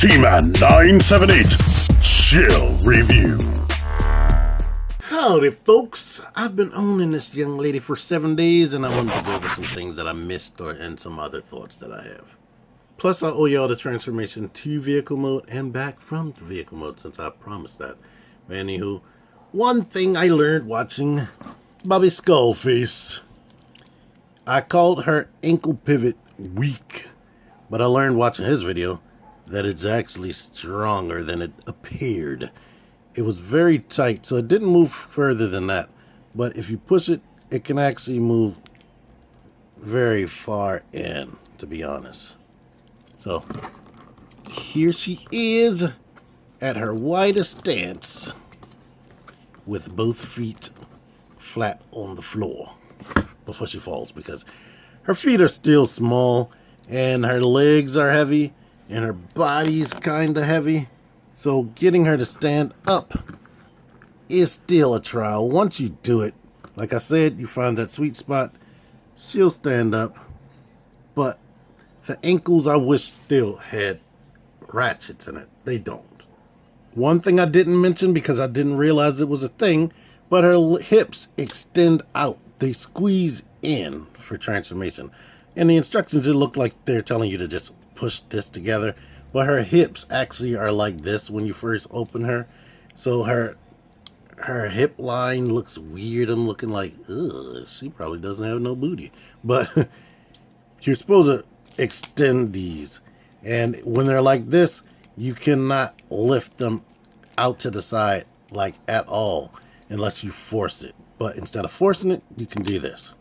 T-Man 978 Chill Review. Howdy folks, I've been owning this young lady for 7 days and I wanted to go over some things that I missed and some other thoughts that I have. Plus I owe y'all the transformation to vehicle mode and back from vehicle mode since I promised that. But anywho, one thing I learned watching Bobby Skullface, I called her ankle pivot weak, but I learned watching his video that it's actually stronger than it appeared. It was very tight, so it didn't move further than that. But if you push it, it can actually move very far in, to be honest. So, here she is at her widest stance with both feet flat on the floor before she falls, because her feet are still small and her legs are heavy and her body's kind of heavy. So getting her to stand up is still a trial. Once you do it, like I said, you find that sweet spot, she'll stand up. But the ankles I wish still had ratchets in it. They don't. One thing I didn't mention because I didn't realize it was a thing, but her hips extend out. They squeeze in for transformation. In the instructions, it looked like they're telling you to just push this together. But her hips actually are like this when you first open her. So her hip line looks weird. I'm looking like, ugh, she probably doesn't have no booty. But you're supposed to extend these. And when they're like this, you cannot lift them out to the side like at all unless you force it. But instead of forcing it, you can do this.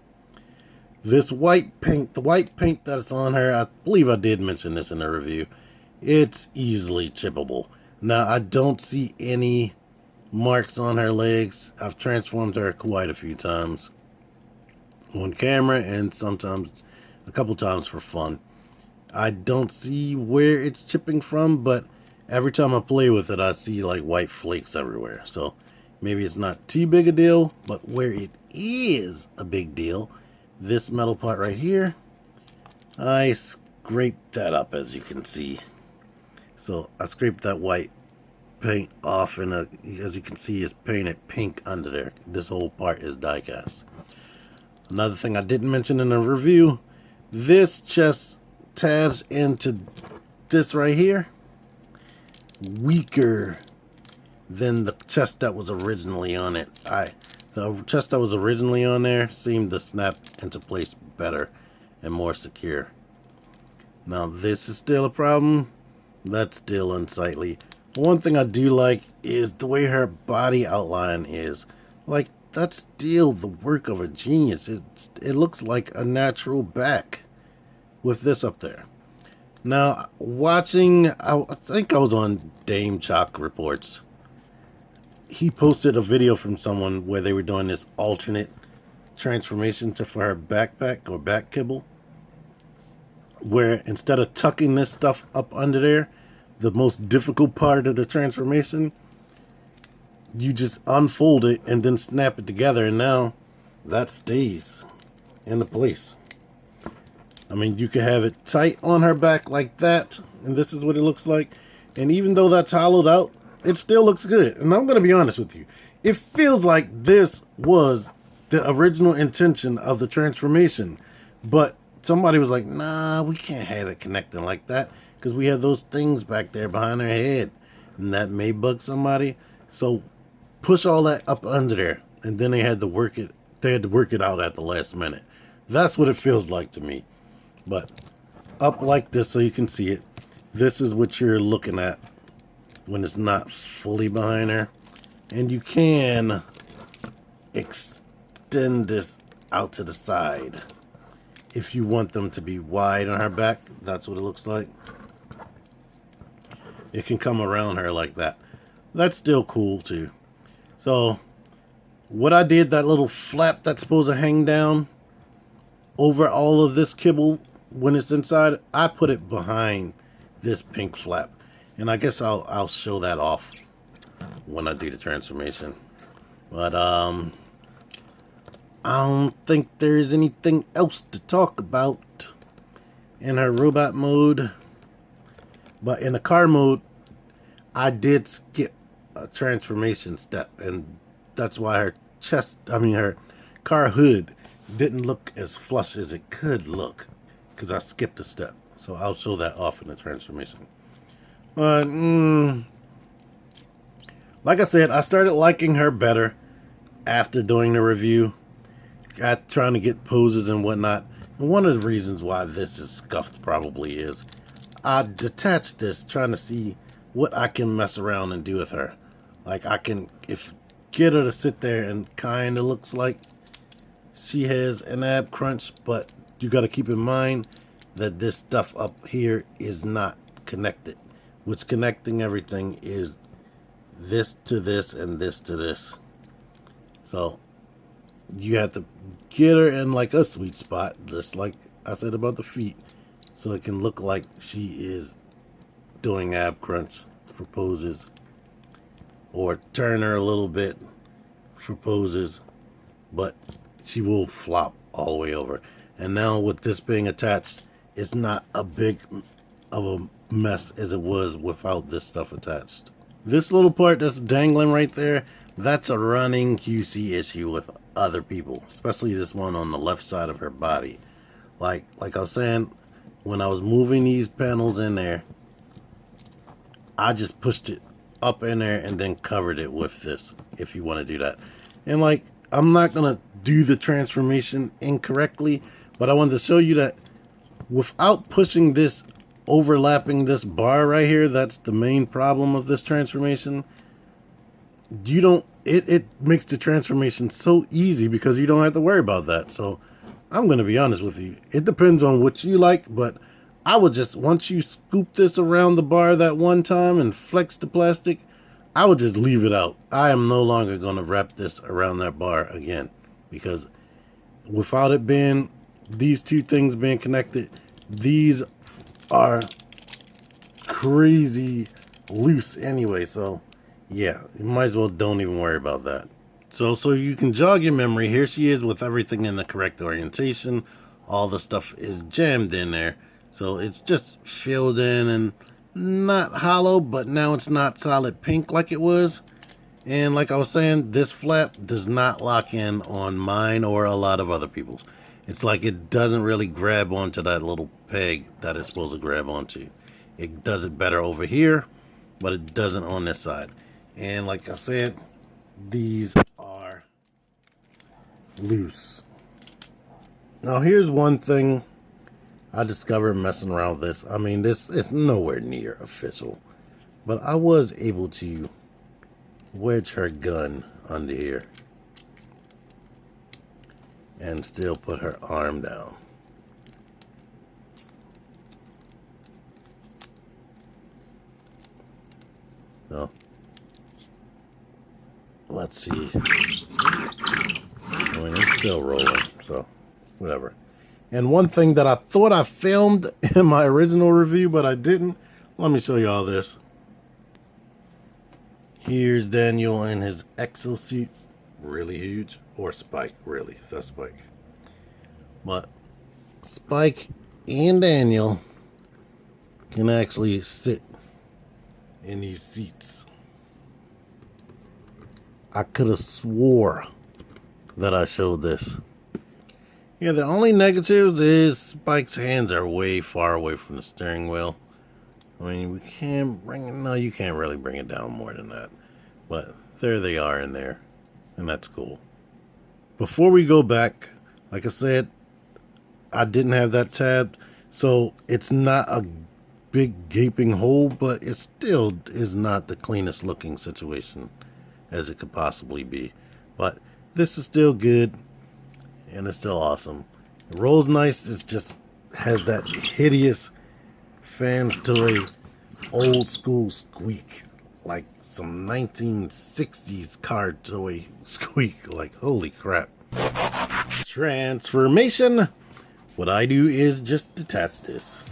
This white paint, the white paint that's on her, I believe I did mention this in the review. It's easily chippable. Now, I don't see any marks on her legs. I've transformed her quite a few times on camera and sometimes a couple times for fun. I don't see where it's chipping from, but every time I play with it, I see like white flakes everywhere. So maybe it's not too big a deal, but where it is a big deal, this metal part right here, I scraped that up, as you can see. So I scraped that white paint off, and as you can see, it's painted pink under there. This whole part is die cast. Another thing I didn't mention in the review, this chest tabs into this right here weaker than the chest that was originally on it. The chest that was originally on there seemed to snap into place better and more secure. Now this is still a problem. That's still unsightly. One thing I do like is the way her body outline is. Like, that's still the work of a genius. It looks like a natural back with this up there. Now, watching, I think I was on Dame Chalk Reports. He posted a video from someone where they were doing this alternate transformation for her backpack or back kibble, where instead of tucking this stuff up under there, the most difficult part of the transformation, you just unfold it and then snap it together, and now that stays in the place. I mean, you can have it tight on her back like that, and this is what it looks like. And even though that's hollowed out, it still looks good. And I'm going to be honest with you. It feels like this was the original intention of the transformation. But somebody was like, nah, we can't have it connecting like that, because we have those things back there behind her head. And that may bug somebody. So push all that up under there. And then they had to work it. They had to work it out at the last minute. That's what it feels like to me. But up like this so you can see it. This is what you're looking at when it's not fully behind her. And you can extend this out to the side if you want them to be wide on her back. That's what it looks like. It can come around her like that. That's still cool too. So what I did, that little flap that's supposed to hang down over all of this kibble when it's inside, I put it behind this pink flap. And I guess I'll show that off when I do the transformation. But I don't think there's anything else to talk about in her robot mode. But in the car mode, I did skip a transformation step, and that's why her car hood didn't look as flush as it could look, because I skipped a step. So I'll show that off in the transformation. But like I said, I started liking her better after doing the review, trying to get poses and whatnot. And one of the reasons why this is scuffed probably is I detached this trying to see what I can mess around and do with her. Like I can get her to sit there and kind of looks like she has an ab crunch, but you got to keep in mind that this stuff up here is not connected. What's connecting everything is this to this and this to this. So you have to get her in like a sweet spot, just like I said about the feet, so it can look like she is doing ab crunch for poses, or turn her a little bit for poses, but she will flop all the way over. And now with this being attached, it's not a big of a mess as it was without this stuff attached. This little part that's dangling right there, that's a running QC issue with other people, especially this one on the left side of her body. Like I was saying, when I was moving these panels in there, I just pushed it up in there and then covered it with this, if you want to do that. And like, I'm not gonna do the transformation incorrectly, but I wanted to show you that without pushing this, overlapping this bar right here, that's the main problem of this transformation. It makes the transformation so easy because you don't have to worry about that. So I'm going to be honest with you, it depends on what you like, but I would just, once you scoop this around the bar that one time and flex the plastic, I would just leave it out. I am no longer going to wrap this around that bar again, because without it being, these two things being connected, these are crazy loose anyway. So yeah, you might as well don't even worry about that. So you can jog your memory. Here she is with everything in the correct orientation. All the stuff is jammed in there. So it's just filled in and not hollow, but now it's not solid pink like it was. And like I was saying, this flap does not lock in on mine or a lot of other people's. It's like it doesn't really grab onto that little peg that it's supposed to grab onto. It does it better over here, but it doesn't on this side. And like I said, these are loose. Now here's one thing I discovered messing around with this. I mean, this is nowhere near official, but I was able to wedge her gun under here and still put her arm down. So let's see. I mean, it's still rolling, so whatever. And one thing that I thought I filmed in my original review, but I didn't. Let me show you all this. Here's Daniel in his exosuit, really huge, or Spike, really, that's Spike. But Spike and Daniel can actually sit in these seats. I could have swore that I showed this. Yeah, the only negatives is Spike's hands are way far away from the steering wheel. I mean, we can't bring it, no, you can't really bring it down more than that. But there they are in there, and that's cool. Before we go back, like I said, I didn't have that tabbed, so it's not a big gaping hole, but it still is not the cleanest looking situation as it could possibly be. But this is still good, and it's still awesome. It rolls nice. It just has that hideous Fans Toy old school squeak, like some 1960s car toy squeak. Like, holy crap. Transformation. What I do is just detach this.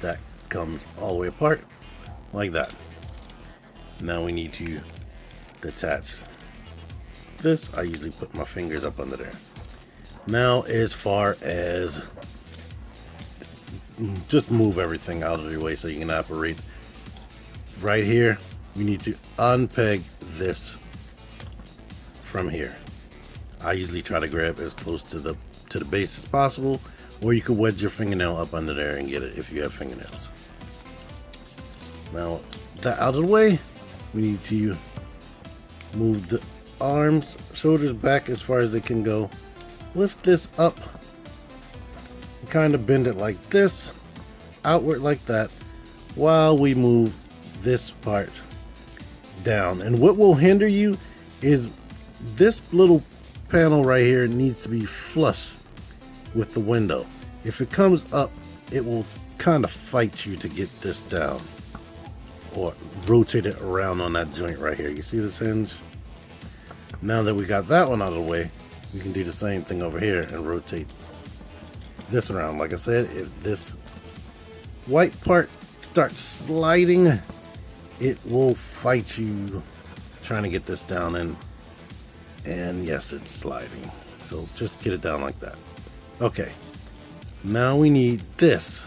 That comes all the way apart like that. Now we need to detach this. I usually put my fingers up under there. Now, as far as just move everything out of your way so you can operate right here, we need to unpeg this from here. I usually try to grab as close to the base as possible, or you could wedge your fingernail up under there and get it if you have fingernails. Now that out of the way, we need to move the arms, shoulders back as far as they can go. Lift this up, kind of bend it like this, outward like that, while we move this part down. And what will hinder you is this little panel right here needs to be flush with the window. If it comes up, it will kind of fight you to get this down, or rotate it around on that joint right here. You see this hinge? Now that we got that one out of the way, we can do the same thing over here and rotate this around. Like I said, if this white part starts sliding, it will fight you trying to get this down in. And yes, it's sliding. So just get it down like that. Okay. Now we need this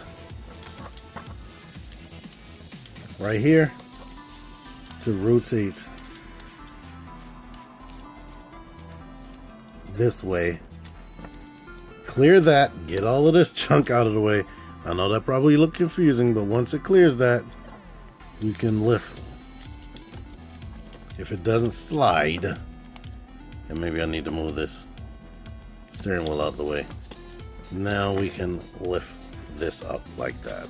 right here to rotate this way. Clear that, get all of this chunk out of the way. I know that probably looked confusing, but once it clears that, we can lift. If it doesn't slide, and maybe I need to move this steering wheel out of the way. Now we can lift this up like that.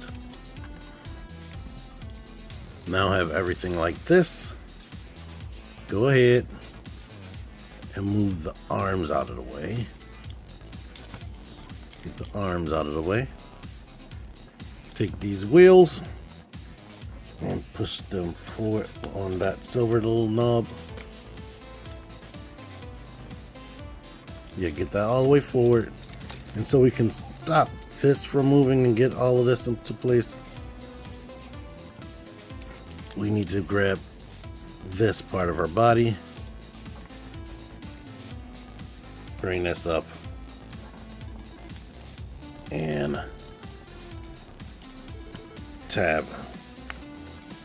Now have everything like this. Go ahead and move the arms out of the way. Get the arms out of the way. Take these wheels and push them forward on that silver little knob. Yeah, get that all the way forward. And so we can stop this from moving and get all of this into place. We need to grab this part of our body. Bring this up. And tab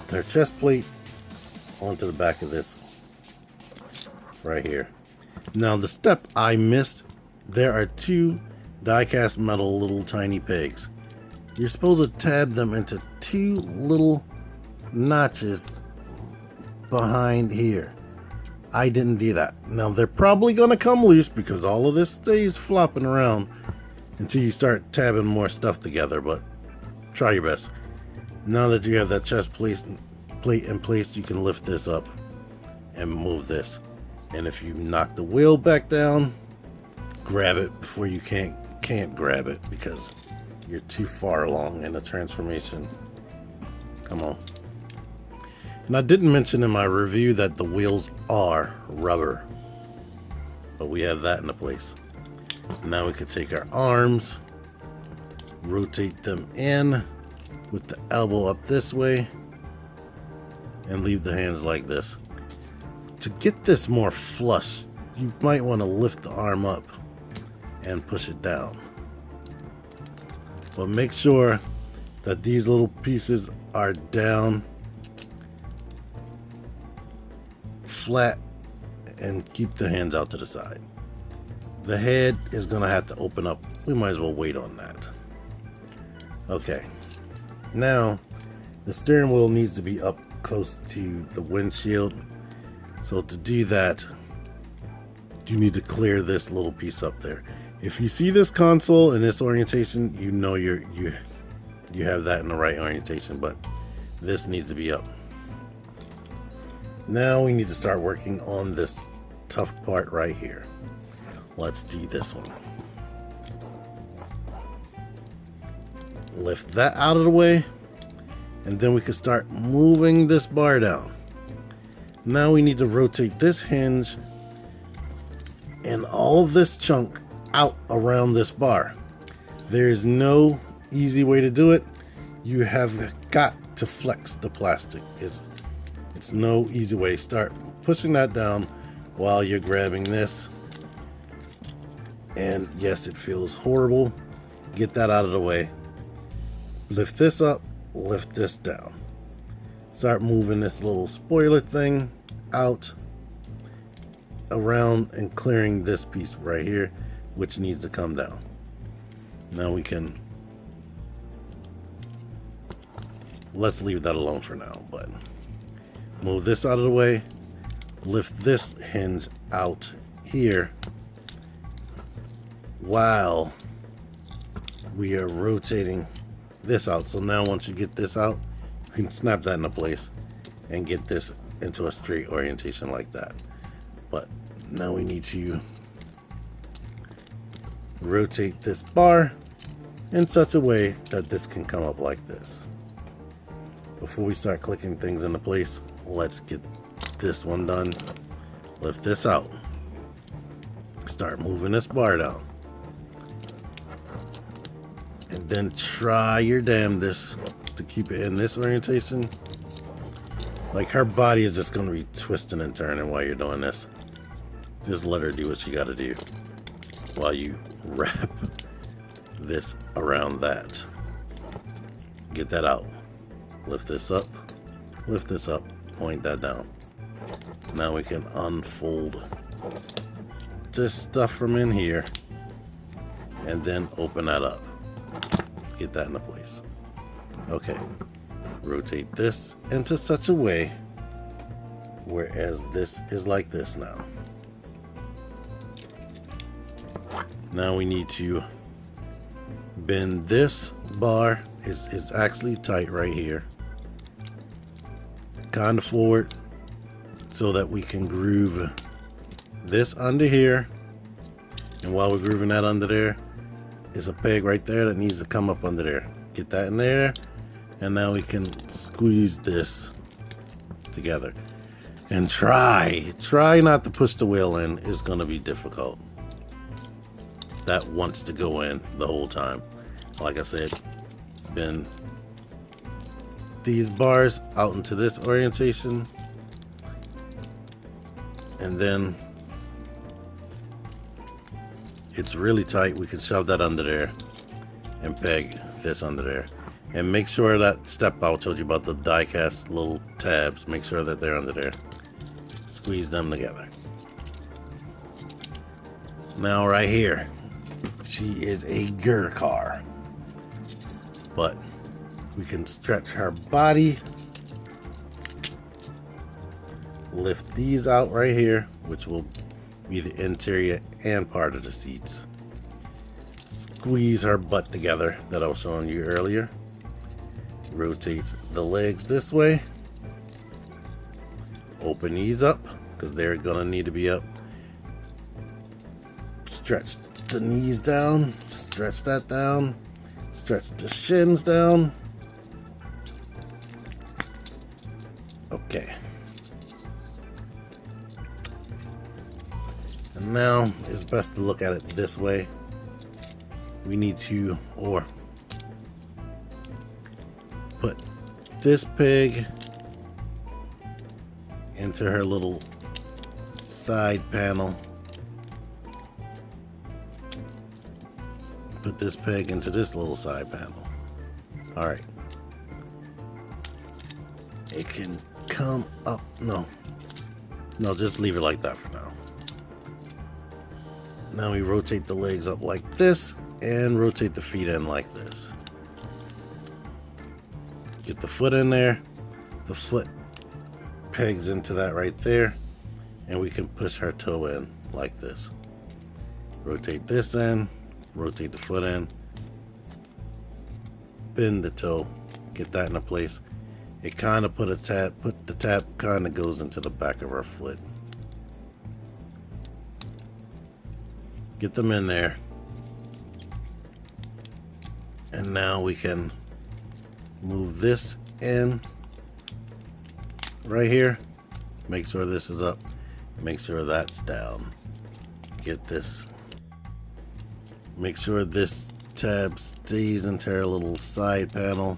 their chest plate onto the back of this right here. Now the step I missed, there are two die-cast metal little tiny pegs. You're supposed to tab them into two little notches behind here. I didn't do that. Now they're probably going to come loose because all of this stays flopping around until you start tabbing more stuff together, but try your best. Now that you have that chest plate in place, you can lift this up and move this. And if you knock the wheel back down, grab it before you can't grab it because you're too far along in the transformation. Come on. And I didn't mention in my review that the wheels are rubber, but we have that into place. Now we could take our arms, rotate them in with the elbow up this way, and leave the hands like this. To get this more flush, you might want to lift the arm up and push it down. But make sure that these little pieces are down flat and keep the hands out to the side. The head is going to have to open up. We might as well wait on that. Okay. Now, the steering wheel needs to be up close to the windshield. So to do that, you need to clear this little piece up there. If you see this console in this orientation, you know you have that in the right orientation, but this needs to be up. Now we need to start working on this tough part right here. Let's do this one. Lift that out of the way, and then we can start moving this bar down. Now we need to rotate this hinge and all of this chunk out around this bar. There is no easy way to do it. You have got to flex the plastic. It's no easy way. Start pushing that down while you're grabbing this. And yes, it feels horrible. Get that out of the way. Lift this up, lift this down. Start moving this little spoiler thing out around and clearing this piece right here, which needs to come down. Now we can, let's leave that alone for now, but move this out of the way, lift this hinge out here while we are rotating this out. So now once you get this out, you can snap that into place and get this into a straight orientation like that. But now we need to rotate this bar in such a way that this can come up like this. Before we start clicking things into place, let's get this one done. Lift this out. Start moving this bar down. And then try your damnedest to keep it in this orientation. Like, her body is just going to be twisting and turning while you're doing this. Just let her do what she got to do while you wrap this around that. Get that out. Lift this up, point that down. Now we can unfold this stuff from in here and then open that up. Get that into place. Okay, rotate this into such a way whereas this is like this now. Now we need to bend this bar. It's actually tight right here, kind of forward, so that we can groove this under here. And while we're grooving that under there, is a peg right there that needs to come up under there. Get that in there, and now we can squeeze this together. And try not to push the wheel in. It's going to be difficult. That wants to go in the whole time. Like I said, bend these bars out into this orientation, and then it's really tight. We can shove that under there and peg this under there, and make sure that step I told you about, the die cast little tabs, make sure that they're under there. Squeeze them together. Now right here, she is a girl car, but we can stretch her body, lift these out right here, which will be the interior and part of the seats. Squeeze her butt together that I was showing you earlier. Rotate the legs this way. Open these up because they're gonna need to be up. Stretch the knees down, stretch that down, stretch the shins down. Okay. And now it's best to look at it this way. We need to, or put this peg into her little side panel. Put this peg into this little side panel. Alright. It can come up. No, just leave it like that for now. Now we rotate the legs up like this and rotate the feet in like this. Get the foot in there. The foot pegs into that right there, and we can push her toe in like this. Rotate this in, rotate the foot in, bend the toe, get that into place. It kind of put the tap kind of goes into the back of her foot. Get them in there. And now we can move this in right here. Make sure this is up. Make sure that's down. Get this. Make sure this tab stays into our little side panel.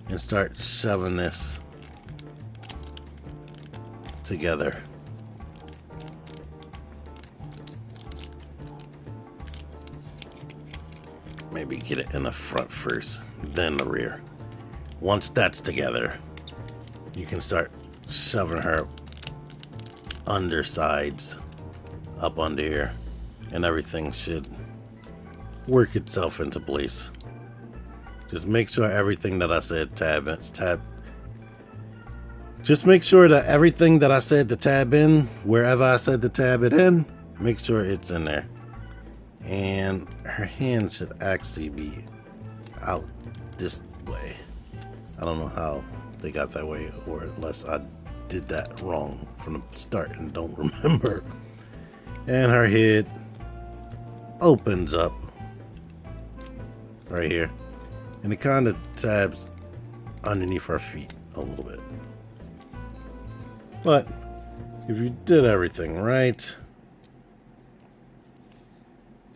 And start shoving this together. Maybe get it in the front first, then the rear. Once that's together, you can start shoving her undersides up under here, and everything should work itself into place. Just make sure everything that I said just make sure that everything that I said to tab in, wherever I said to tab it in, make sure it's in there. And her hand should actually be out this way. I don't know how they got that way, or unless I did that wrong from the start and don't remember. And her head opens up right here, and it kind of tabs underneath her feet a little bit. But if you did everything right,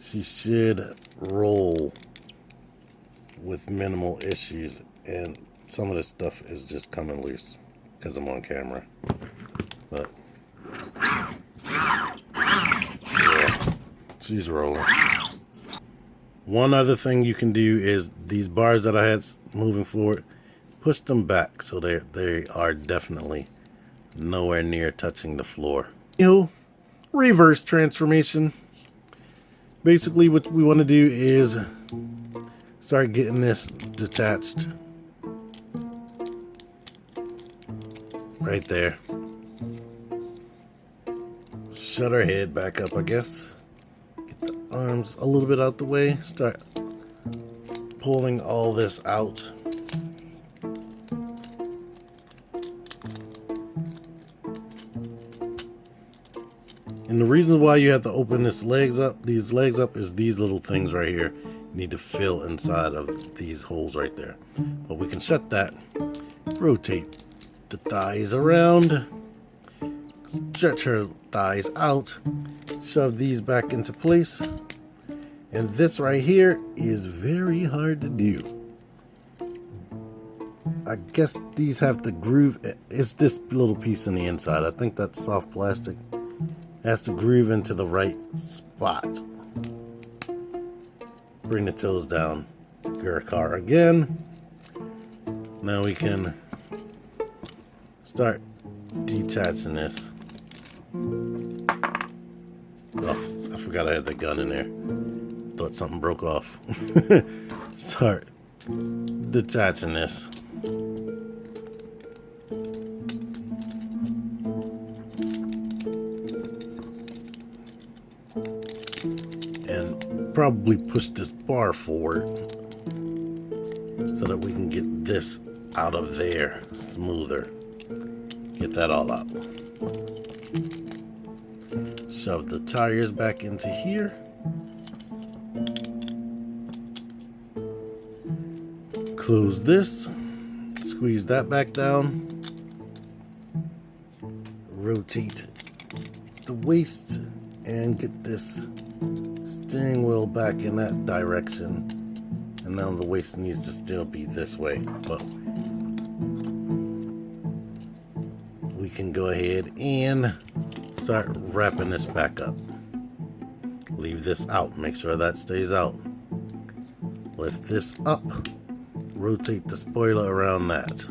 she should roll with minimal issues, and some of this stuff is just coming loose because I'm on camera. But yeah, she's rolling. One other thing you can do is these bars that I had moving forward, push them back so they are definitely nowhere near touching the floor. Reverse transformation. Basically what we want to do is start getting this detached right there. Shut her head back up, I guess. Get the arms a little bit out the way. Start pulling all this out. And the reason why you have to open these legs up is these little things right here need to fill inside of these holes right there. But we can shut that, rotate the thighs around, stretch her thighs out, shove these back into place. And this right here is very hard to do. I guess these have to groove. It's this little piece on the inside. I think that's soft plastic. Has to groove into the right spot. Bring the toes down. Gurkha again. Now we can start detaching this. Oh, I forgot I had the gun in there. Thought something broke off. Start detaching this. And probably push this bar forward so that we can get this out of there smoother. Get that all out. Shove the tires back into here. Close this. Squeeze that back down. Rotate the waist and get this steering wheel back in that direction. And now the waist needs to still be this way, but we can go ahead and start wrapping this back up. Leave this out, make sure that stays out. Lift this up, rotate the spoiler around that.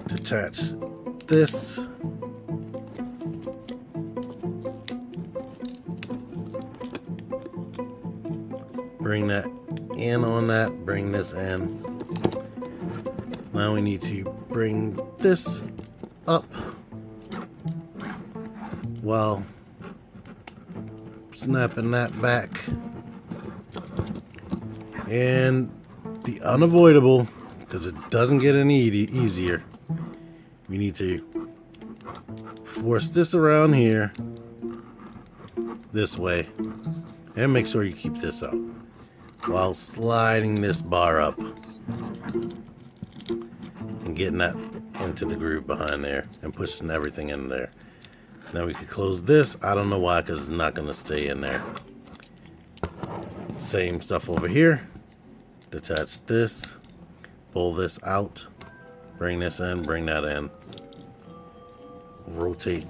Detach this. Bring that in on that, bring this in. Now we need to bring this up while snapping that back. And the unavoidable, because it doesn't get any easier, we need to force this around here this way and make sure you keep this up while sliding this bar up and getting that into the groove behind there and pushing everything in there. Now we can close this. I don't know why, because it's not going to stay in there. Same stuff over here. Detach this, pull this out, bring this in, bring that in. Rotate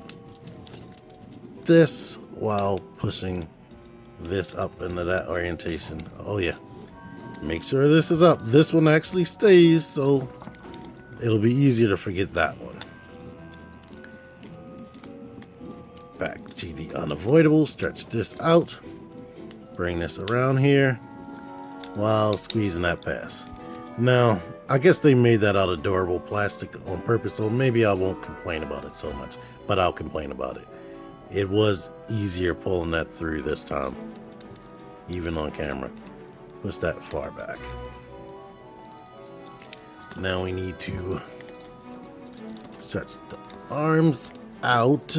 this while pushing this up into that orientation. Oh yeah, Make sure this is up. This one actually stays, so it'll be easier to forget that one. Back to the unavoidable. Stretch this out. Bring this around here while squeezing that pass. Now, I guess they made that out of durable plastic on purpose, so maybe I won't complain about it so much, but I'll complain about it. It was easier pulling that through this time, even on camera. Push that far back. Now we need to stretch the arms out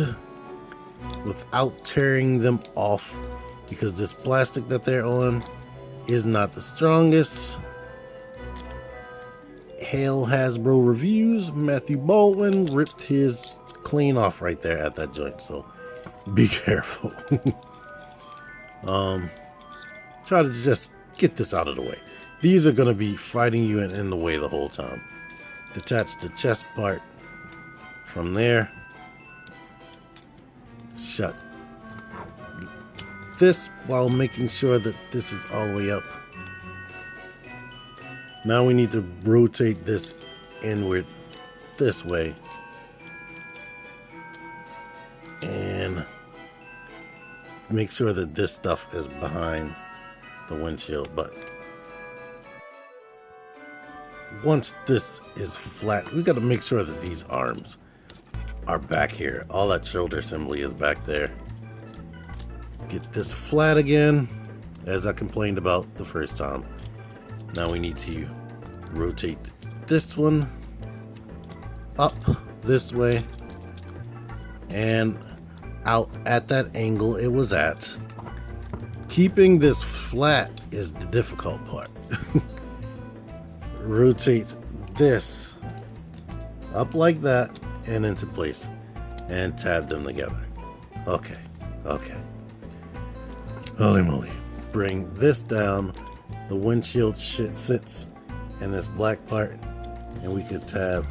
without tearing them off, because this plastic that they're on is not the strongest. Hail Hasbro reviews. Matthew Baldwin ripped his clean off right there at that joint, so be careful. Try to just get this out of the way. These are going to be fighting you and in the way the whole time. Detach the chest part from there. Shut this while making sure that this is all the way up. Now we need to rotate this inward this way and make sure that this stuff is behind the windshield. But once this is flat, we got to make sure that these arms are back here. All that shoulder assembly is back there. Get this flat again, as I complained about the first time. Now we need to rotate this one up this way and out at that angle it was at. Keeping this flat is the difficult part. Rotate this up like that and into place and tab them together. Okay. Holy moly. Bring this down. The windshield shit sits in this black part, and we could tab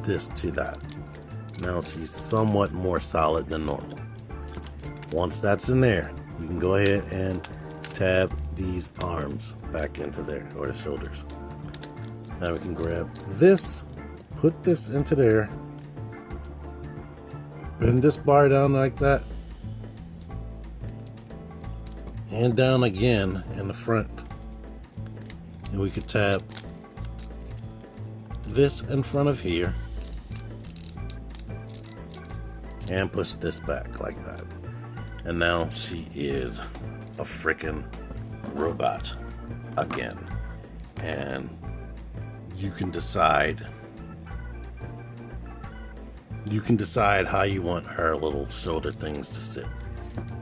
this to that. Now she's somewhat more solid than normal. Once that's in there, you can go ahead and tab these arms back into there, or the shoulders. Now we can grab this, put this into there, bend this bar down like that, and down again in the front, and we could tab this in front of here and push this back like that. And now she is a freaking robot again, and you can decide how you want her little shoulder things to sit.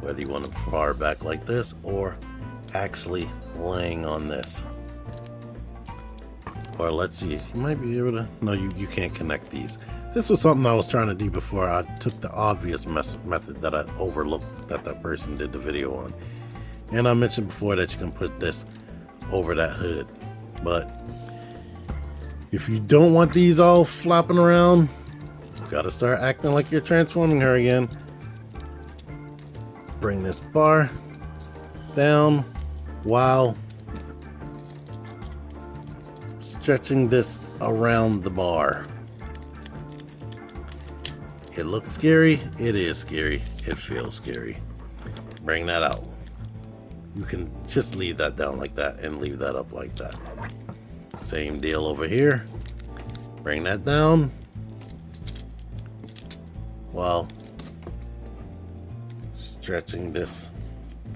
Whether you want them far back like this or actually laying on this. Or let's see, you might be able to, no, you can't connect these. This was something I was trying to do before I took the obvious method that I overlooked that person did the video on. And I mentioned before that you can put this over that hood. But if you don't want these all flopping around, you gotta start acting like you're transforming her again. Bring this bar down while stretching this around the bar. It looks scary. It is scary. It feels scary. Bring that out. You can just leave that down like that and leave that up like that. Same deal over here. Bring that down while stretching this.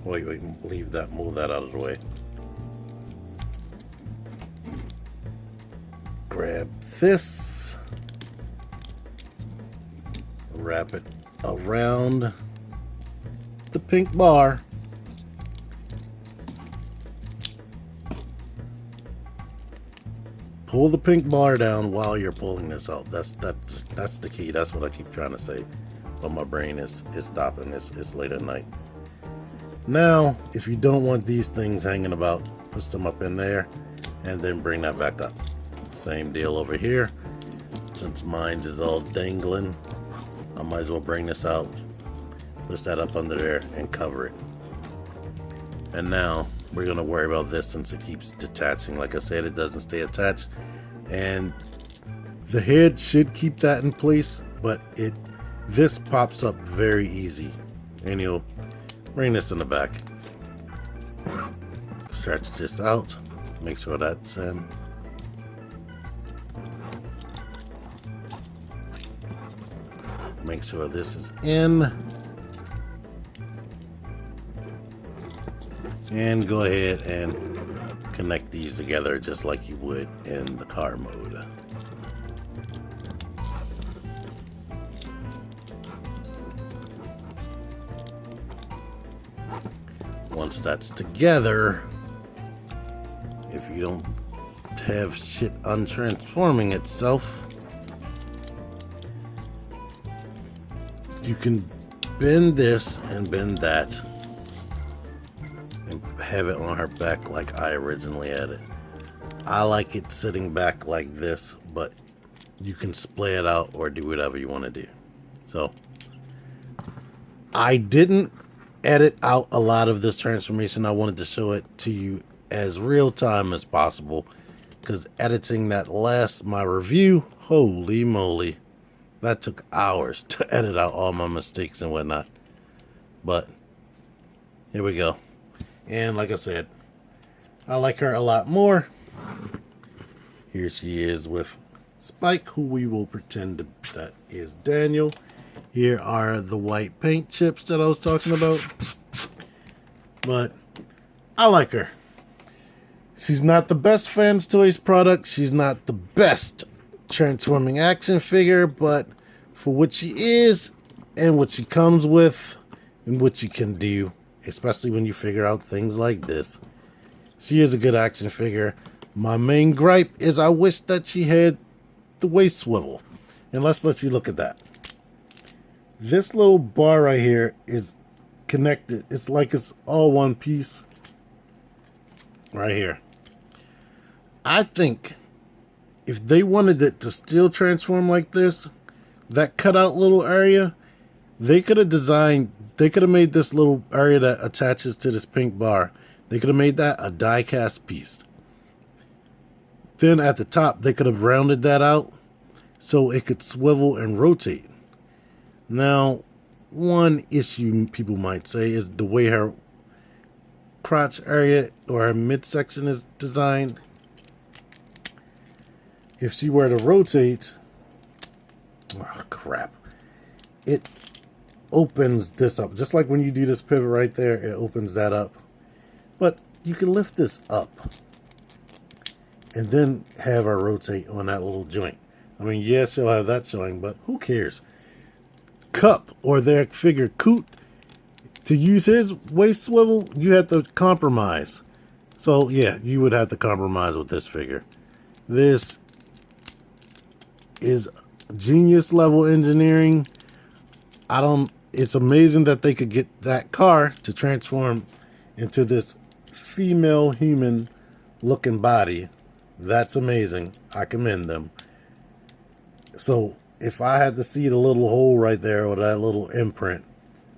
Wait, leave that, move that out of the way. Grab this, wrap it around the pink bar, pull the pink bar down while you're pulling this out. That's the key. That's what I keep trying to say, but my brain is stopping. It's late at night. Now, if you don't want these things hanging about, push them up in there and then bring that back up. Same deal over here. Since mine is all dangling, I might as well bring this out, push that up under there and cover it. And now we're going to worry about this since it keeps detaching. Like I said, it doesn't stay attached, and the head should keep that in place, but this pops up very easy. And you'll bring this in the back, stretch this out, make sure that's in. Make sure this is in, and go ahead and connect these together just like you would in the car mode. Once that's together, if you don't have shit untransforming itself, you can bend this and bend that and have it on her back like I originally had it. I like it sitting back like this, but you can splay it out or do whatever you want to do. So I didn't edit out a lot of this transformation. I wanted to show it to you as real time as possible, because editing my review, holy moly, that took hours to edit out all my mistakes and whatnot. But here we go. And like I said, I like her a lot more. Here she is with Spike, who we will pretend that is Daniel. Here are the white paint chips that I was talking about. But I like her. She's not the best Fans Toys product. She's not the best transforming action figure, but for what she is and what she comes with and what she can do, especially when you figure out things like this, she is a good action figure. My main gripe is I wish that she had the waist swivel. And let's let you look at that. This little bar right here is connected. It's like it's all one piece right here. I think if they wanted it to still transform like this, that cutout little area, they could have made this little area that attaches to this pink bar, they could have made that a die cast piece. Then at the top, they could have rounded that out so it could swivel and rotate. Now, one issue people might say is the way her crotch area or her midsection is designed. If she were to rotate, oh crap, it opens this up. Just like when you do this pivot right there, it opens that up. But you can lift this up and then have her rotate on that little joint. I mean, yes, she'll have that showing, but who cares? Cup or their figure Coot, to use his waist swivel, you have to compromise. So yeah, you would have to compromise with this figure. This is genius level engineering. It's amazing that they could get that car to transform into this female human looking body. That's amazing. I commend them. So if I had to see the little hole right there or that little imprint,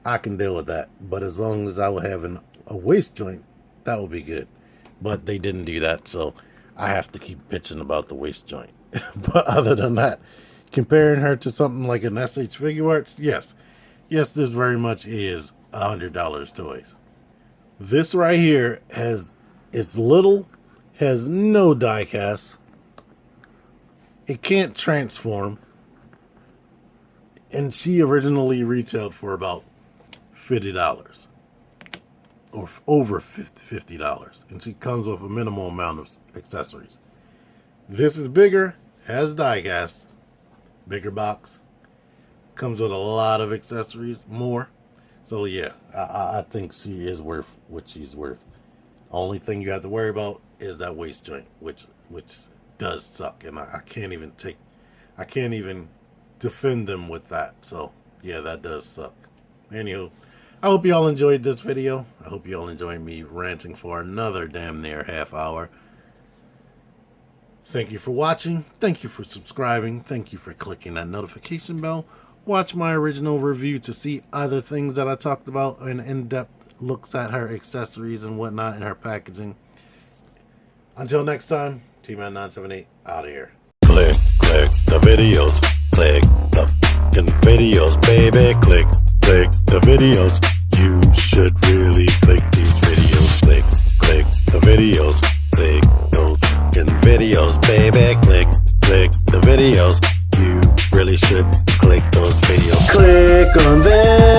I can deal with that. But as long as I would have a waist joint, that would be good. But they didn't do that, so I have to keep bitching about the waist joint. But other than that, comparing her to something like an SH Figure Arts, yes, this very much is $100 toys. This right here is little, has no die cast. It can't transform. And she originally retailed for about $50 or over $50. And she comes with a minimal amount of accessories. This is bigger, has die cast, bigger box, comes with a lot of accessories, more. So yeah, I think she is worth what she's worth. Only thing you have to worry about is that waist joint, which does suck, and I can't even defend them with that. So yeah, that does suck. Anywho, I hope you all enjoyed this video. I hope you all enjoyed me ranting for another damn near half hour. Thank you for watching. Thank you for subscribing. Thank you for clicking that notification bell. Watch my original review to see other things that I talked about in depth looks at her accessories and whatnot in her packaging. Until next time, T-Man978 out of here. Click the videos. Click the fucking videos, baby. Click the videos. You should really click these videos. Click the videos. Click those fucking videos, baby. Click the videos. You really should click those videos. Click on them.